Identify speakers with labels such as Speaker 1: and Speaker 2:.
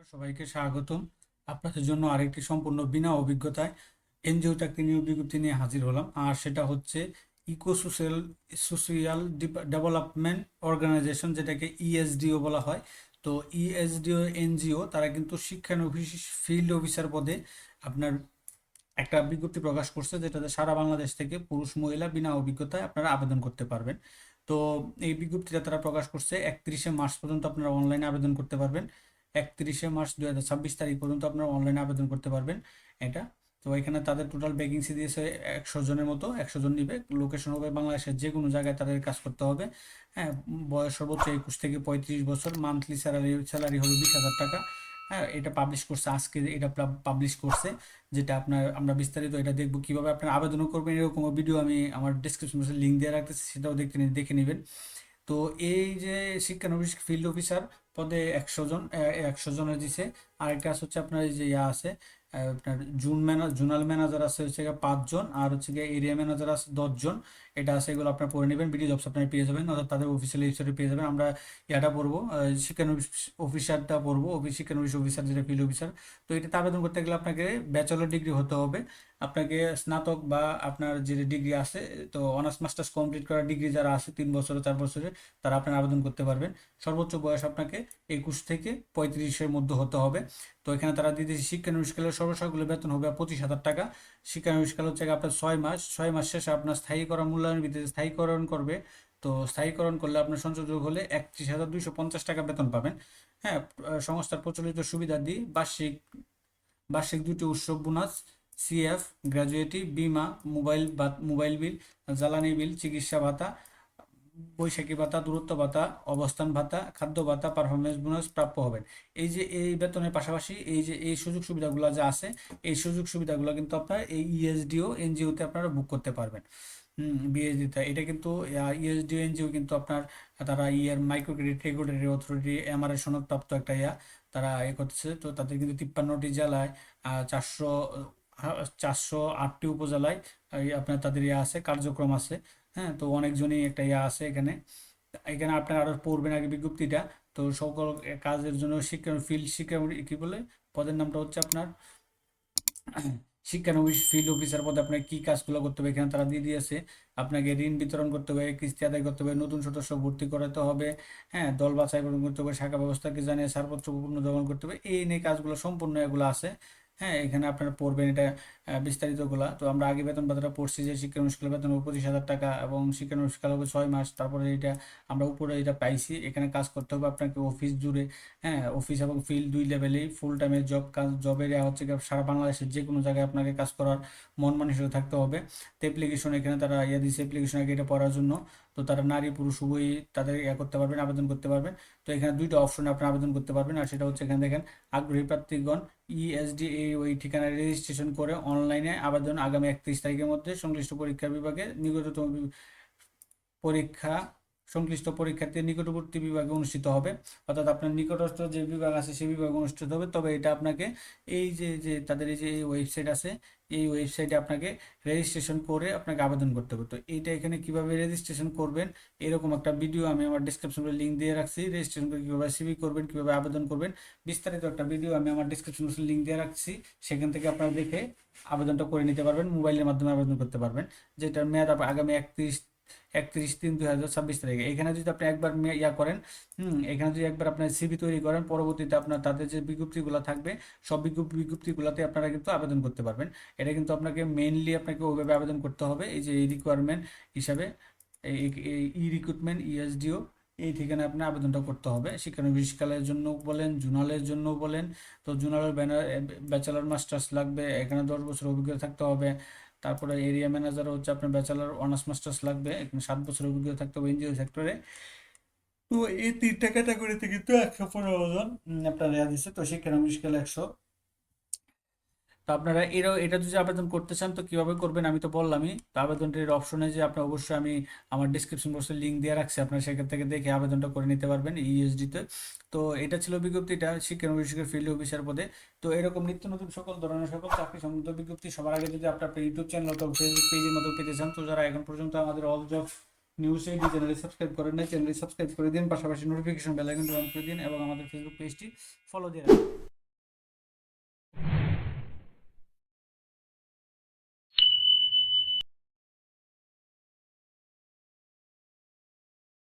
Speaker 1: সবাইকে স্বাগতম। আপনাদের জন্য আরেকটি সম্পূর্ণ বিনা অভিজ্ঞতায় এনজিও চাকরি নিয়োগ বিজ্ঞপ্তি নিয়ে হাজির হলাম। আর সেটা হচ্ছে eco social social development organisation, যেটাকে ইএসডিও বলা হয়। তো ইএসডিও এনজিও তারা কিন্তু শিক্ষানবিশ ফিল্ড অফিসার পদে আপনার একটা বিজ্ঞপ্তি প্রকাশ করছে, যেটাতে সারা বাংলাদেশ থেকে পুরুষ মহিলা বিনা অভিজ্ঞতায় আপনারা আবেদন করতে পারবেন। তো এই বিজ্ঞপ্তিটা তারা প্রকাশ করছে 31শে মার্চ পর্যন্ত আপনারা অনলাইনে আবেদন করতে পারবেন। 31শে মার্চ 2026 পর্যন্ত আপনারা অনলাইনে আবেদন করতে পারবেন এটা। তো এখানে তাদের টোটাল ভ্যাকেন্সি দিয়েছে 100 জনের মতো, 100 জন নিবে। লোকেশন হবে বাংলাদেশের যে কোনো জায়গায় তাদের কাজ করতে হবে। হ্যাঁ, বয়স সর্বোচ্চ 21 থেকে 35 বছর। মান্থলি স্যালারি স্যালারি হবে 20,000 টাকা। হ্যাঁ, এটা পাবলিশ করছে আজকে, এটা পাবলিশ করছে। যেটা আমরা বিস্তারিত এটা দেখবো কিভাবে আপনারা আবেদন করবেন, এরকম ভিডিও আমি আমার ডিসক্রিপশন বক্সে লিঙ্ক দিয়ে রাখতেছি, সেটাও দেখে নেবেন। তো এই যে শিক্ষানবিশ ফিল্ড অফিসার পদে 100 জন, 100 জনের দিছে। আরেকটা আছে হচ্ছে আপনার এই যে আছে আপনার জোনাল ম্যানেজার আছে হচ্ছে গিয়ে 5 জন, আর হচ্ছে গিয়ে এরিয়া ম্যানেজার আছে 10 জন। এটা আছে, এগুলো আপনার পড়ে নেবেন, বিডি জবস আপনার পেয়ে যাবেন, অর্থাৎ তাদের অফিসিয়াল ওয়েবসাইটে পেয়ে যাবেন। আমরা এটা পড়বো, শিক্ষানবিশ অফিসারটা পড়বো, শিক্ষানবিশ অফিসার যেটা ফিল্ড অফিসার। তো এটাতে আবেদন করতে গেলে আপনাকে ব্যাচেলর ডিগ্রি হতে হবে। আপনাকে স্নাতক বা আপনার যে ডিগ্রি আছে, তো অনার্স মাস্টার্স কমপ্লিট করা ডিগ্রি যারা আছে 3 বছরে 4 বছরে, তারা আপনার আবেদন করতে পারবেন। সর্বোচ্চ বয়স আপনাকে 21 থেকে 35-এর মধ্যে হতে হবে। তো এখানে তারা দিয়ে দিয়েছে শিক্ষানবিশকালের সর্বসাকুল্য বেতন হবে 25,000 টাকা। শিক্ষানবিশকাল হচ্ছে গিয়ে আপনার 6 মাস, 6 মাস শেষে আপনার স্থায়ীকরণ মূল্যায়নের ভিত্তিতে স্থায়ীকরণ করবে। তো স্থায়ীকরণ করলে আপনার সংযোগ হলে 31,250 টাকা বেতন পাবেন। হ্যাঁ, সংস্থার প্রচলিত সুবিধাদি বার্ষিক বার্ষিক 2টি উৎসব বোনাস, সিএফ, গ্র্যাজুয়েটি, বীমা, মোবাইল বিল, জ্বালানি বিল, চিকিৎসা ভাতা, বৈশাখী ভাতা, দূরত্ব ভাতা, অবস্থান ভাতা, খাদ্য ভাতা, পারফরমেন্স বোনাস প্রাপ্য হবেন। এই যে এই বেতনের পাশাপাশি এই যে এই সুযোগ সুবিধাগুলো যা আছে, এই সুযোগ সুবিধাগুলো কিন্তু আপনার এই ইএসডিও এনজিওতে আপনারা বুক করতে পারবেন। বিএসডিতে এটা কিন্তু ইএসডিও এনজিও কিন্তু আপনার, তারা micro credit regulatory authority MRA সনদপ্রাপ্ত একটা তারা করতেছে। তো তাদের কিন্তু 53টি জেলায় 408টি উপজেলায় আপনার তাদের আছে, কার্যক্রম আছে। হ্যাঁ, তো অনেকজনই একটা আছে এখানে। এখানে আপনার আরো পড়বেন আগে বিজ্ঞপ্তিটা। তো সকল কাজের জন্য শিক্ষা কি বলে পদের নামটা হচ্ছে আপনার শিক্ষানবিশ ফিল্ড অফিসার পদে আপনার কি কাজগুলো করতে হবে এখানে তারা দিয়ে দিয়েছে। আপনাকে ঋণ বিতরণ করতে হবে, কিস্তি আদায় করতে হবে, নতুন সদস্য ভর্তি করাতে হবে। হ্যাঁ, দল বাছাই করতে হবে, শাখা ব্যবস্থাকে জানিয়ে ছাড়পত্র পুনর্জমা করতে হবে। এই নিয়ে কাজগুলো সম্পূর্ণ এগুলো আছে। হ্যাঁ, এখানে আপনারা পড়বেন এটা বিস্তারিতগুলা। তো আমরা আগে বেতন ভাতাটা পড়ছি যে শিক্ষানবিশকালের বেতন হবে 25,000 টাকা এবং শিক্ষানবিশকাল হবে 6 মাস। তারপরে এটা আমরা উপরে এটা পাইছি। এখানে কাজ করতে হবে আপনাকে অফিস জুড়ে। হ্যাঁ, অফিস এবং ফিল্ড দুই লেভেলেই ফুল টাইমের জবের হচ্ছে গিয়ে সারা বাংলাদেশের যে কোনো জায়গায় আপনাকে কাজ করার মন মানসিকতা থাকতে হবে। তো অ্যাপ্লিকেশন এখানে তারা দিচ্ছে অ্যাপ্লিকেশন আগে এটা পড়ার জন্য। তো তারা নারী পুরুষ উভয়ই তাদের করতে পারবেন, আবেদন করতে পারবেন। তো এখানে দুইটা অপশনে আপনি আবেদন করতে পারবেন, আর সেটা হচ্ছে এখানে দেখেন আগ্রহী প্রার্থীগণ ইএসডি ওই ঠিকানায় রেজিস্ট্রেশন করে অনলাইনে আবেদন আগামী 31 তারিখের মধ্যে সংশ্লিষ্ট পরীক্ষা বিভাগে নিকটতম পরীক্ষা সংশ্লিষ্ট পরীক্ষার্থীর নিকটবর্তী বিভাগে অনুষ্ঠিত হবে। অর্থাৎ আপনার নিকটস্থ যে বিভাগ আছে সেই বিভাগে অনুষ্ঠিত হবে। তবে এটা আপনাকে এই যে যে তাদের এই যে এই ওয়েবসাইট আছে, এই ওয়েবসাইটে আপনাকে রেজিস্ট্রেশন করে আপনাকে আবেদন করতে হবে। তো এইটা এখানে কিভাবে রেজিস্ট্রেশন করবেন, এরকম একটা ভিডিও আমি আমার ডিসক্রিপশনে লিঙ্ক দিয়ে রাখছি। রেজিস্ট্রেশন করে কীভাবে সিভি করবেন, কীভাবে আবেদন করবেন, বিস্তারিত একটা ভিডিও আমি আমার ডিসক্রিপশনে লিঙ্ক দিয়ে রাখছি। সেখান থেকে আপনারা দেখে আবেদনটা করে নিতে পারবেন, মোবাইলের মাধ্যমে আবেদন করতে পারবেন। যেটার মেয়াদ আগামী 31/3/2026 তারিখে। এখানে যদি আপনি একবার করেন, এখানে যদি একবার আপনার সিভি তৈরি করেন, পরবর্তীতে আপনার তাদের যে বিজ্ঞপ্তিগুলো থাকবে সব বিজ্ঞপ্তিগুলোতে আপনারা কিন্তু আবেদন করতে পারবেন। এটা কিন্তু আপনাকে মেইনলি আপনাকে ওইভাবে আবেদন করতে হবে, এই যে এই রিকোয়ারমেন্ট হিসাবে ই রিক্রুটমেন্ট ইএসডিও, এই ঠিকানায় আপনার আবেদনটা করতে হবে। শিক্ষানবিশকালের জন্য বলেন, জুনালের জন্য বলেন, তো জুনালের ব্যাচেলর মাস্টার্স লাগবে, এখানে 10 বছর অভিজ্ঞতা থাকতে হবে। তারপরে এরিয়া ম্যানেজার হচ্ছে আপনার ব্যাচেলর অনার্স মাস্টার্স লাগবে, এখানে 7 বছর অভিজ্ঞতা থাকতে হবে এনজিও সেক্টরে। তো এই তিনটা ক্যাটাগরিতে কিন্তু 115 জন আপনার দিচ্ছে। তো শিক্ষানবিশকাল 100। তো আপনারা এটা যদি আবেদন করতে চান তো কিভাবে করবেন আমি তো বললামই। তো আবেদনটির অপশনে যে আপনার অবশ্যই আমি আমার ডিসক্রিপশন বক্সে লিঙ্ক দিয়ে রাখছি, আপনারা সেখান থেকে দেখে আবেদনটা করে নিতে পারবেন ইএসডিতে। তো এটা ছিল বিজ্ঞপ্তিটা শিক্ষানবিশের ফিল্ড অফিসার পদে। তো এরকম নিত্য নতুন সকল ধরনের সকল চাকরি সংক্রান্ত বিজ্ঞপ্তি সবার আগে যদি আপনার ইউটিউব চ্যানেল অথবা ফেসবুক পেজের মতো পেতে চান, তো যারা এখন পর্যন্ত আমাদের অল জব নিউজ এইডি চ্যানেলে সাবস্ক্রাইব করেন না, চ্যানেলটি সাবস্ক্রাইব করে দিন, পাশাপাশি নোটিফিকেশন বেল আইকনটি অন করে দিন এবং আমাদের ফেসবুক পেজটি ফলো দিয়ে রাখুন।